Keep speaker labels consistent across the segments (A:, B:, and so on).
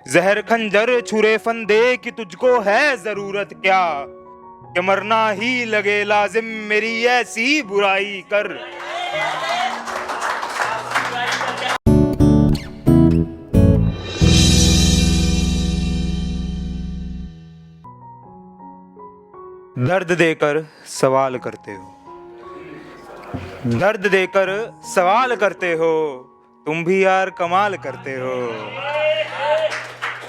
A: जहर खंजर छुरे फंदे कि तुझको है जरूरत क्या, कि मरना ही लगे लाजिम मेरी ऐसी बुराई कर। दर्द देकर सवाल करते हो, दर्द देकर सवाल करते हो, तुम भी यार कमाल करते हो।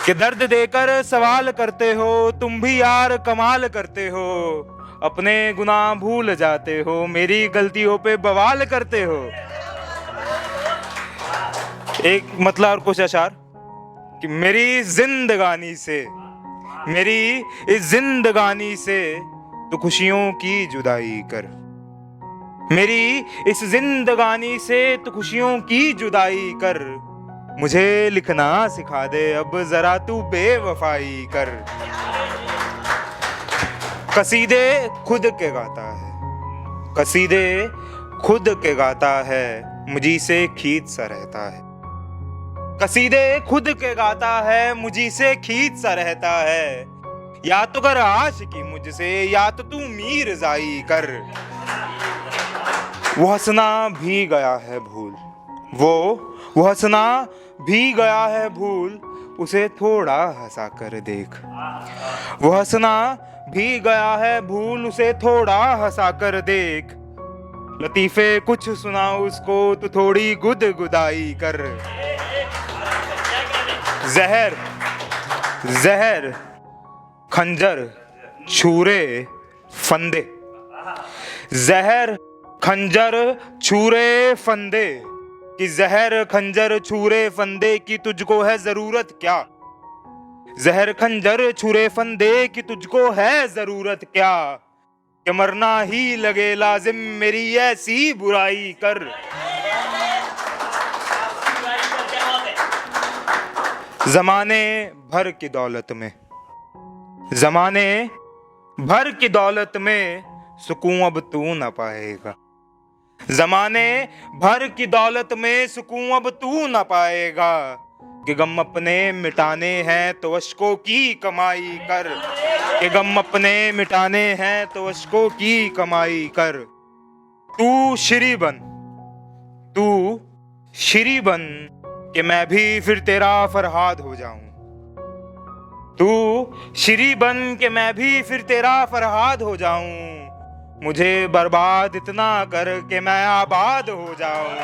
A: कि दर्द देकर सवाल करते हो, तुम भी यार कमाल करते हो। अपने गुनाह भूल जाते हो, मेरी गलतियों पे बवाल करते हो। एक मतलब और कुछ अशार कि मेरी जिंदगानी से, मेरी इस जिंदगानी से तो खुशियों की जुदाई कर। मेरी इस जिंदगानी से तो खुशियों की जुदाई कर। मुझे लिखना सिखा दे अब जरा तू बेवफाई कर। कसीदे खुद के गाता है, कसीदे खुद के गाता है, मुझी से खींच सा रहता है। कसीदे खुद के गाता है, मुझी से खींच सा रहता है। या तो कर आशिकी मुझसे, या तो तू मीरजाई कर। वो हंसना भी गया है भूल, वो हंसना भी गया है भूल, उसे थोड़ा हंसा कर देख। वो हंसना भी गया है भूल, उसे थोड़ा हंसा कर देख। लतीफे कुछ सुना उसको तो थोड़ी गुदगुदाई कर। जहर जहर खंजर छुरे फंदे, जहर खंजर छुरे फंदे कि जहर खंजर छुरे फंदे की तुझको है जरूरत क्या। जहर खंजर छुरे फंदे कि तुझको है जरूरत क्या, कि मरना ही लगे लाजिम मेरी ऐसी बुराई कर। जमाने भर की दौलत में, जमाने भर की दौलत में सुकून अब तू न पाएगा। जमाने भर की दौलत में सुकून अब तू न पाएगा, कि गम अपने मिटाने हैं तो अश्कों की कमाई कर। कि गम अपने मिटाने हैं तो अश्कों की कमाई कर। तू श्री बन, तू श्री बन कि मैं भी फिर तेरा फरहाद हो जाऊं। तू श्री बन के मैं भी फिर तेरा फरहाद हो जाऊं। मुझे बर्बाद इतना कर के मैं आबाद हो जाऊं।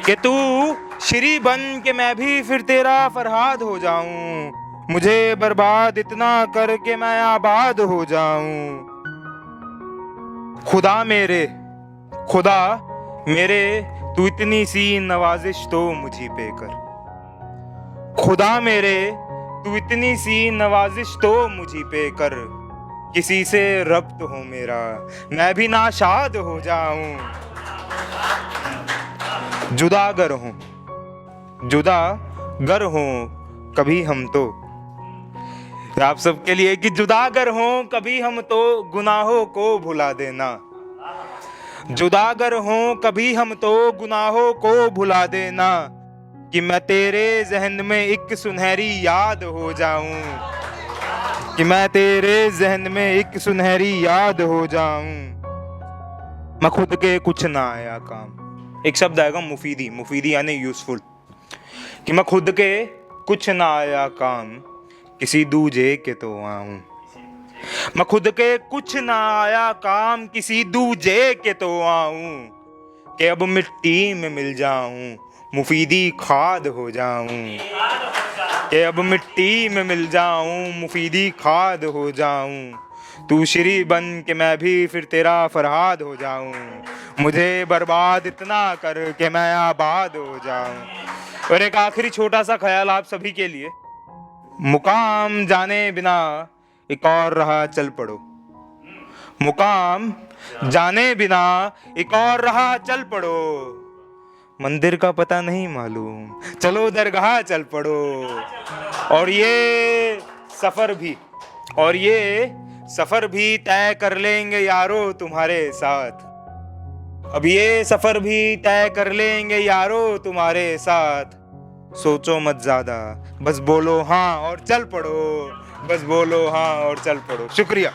A: कि तू श्री बन के मैं भी फिर तेरा फरहाद हो जाऊं। मुझे बर्बाद इतना कर के मैं आबाद हो जाऊं। खुदा मेरे, खुदा मेरे तू इतनी सी नवाजिश तो मुझी पे कर। खुदा मेरे तू इतनी सी नवाजिश तो मुझी पे कर। किसी से रब्त हो मेरा मैं भी नाशाद हो जाऊं। जुदागर हूं, जुदागर हों कभी हम तो, आप सबके लिए कि जुदागर हों कभी हम तो गुनाहों को भुला देना। जुदागर हों कभी हम तो गुनाहों को भुला देना, कि मैं तेरे जहन में एक सुनहरी याद हो जाऊं। कि मैं तेरे जहन में एक सुनहरी याद हो जाऊं। मैं खुद के कुछ ना आया काम, एक शब्द आएगा मुफीदी, मुफीदी यानी यूजफुल। कि मैं खुद के कुछ ना आया काम, किसी दूजे के तो आऊं। मैं खुद के कुछ ना आया काम, किसी दूजे के तो आऊं। कि अब मिट्टी में मिल जाऊं, मुफीदी खाद हो जाऊं। कि अब मिट्टी में मिल जाऊं, मुफीदी खाद हो जाऊं। तू श्री बन के मैं भी फिर तेरा फरहाद हो जाऊं। मुझे बर्बाद इतना कर के मैं आबाद हो जाऊं। और एक आखिरी छोटा सा ख्याल आप सभी के लिए। मुकाम जाने बिना एक और राह चल पड़ो। मुकाम जाने बिना एक और राह चल पड़ो। मंदिर का पता नहीं मालूम, चलो दरगाह चल पड़ो। और ये सफर भी तय कर लेंगे यारो तुम्हारे साथ। अब ये सफर भी तय कर लेंगे यारो तुम्हारे साथ। सोचो मत ज़्यादा, बस बोलो हाँ और चल पड़ो, बस बोलो हाँ और चल पड़ो। शुक्रिया।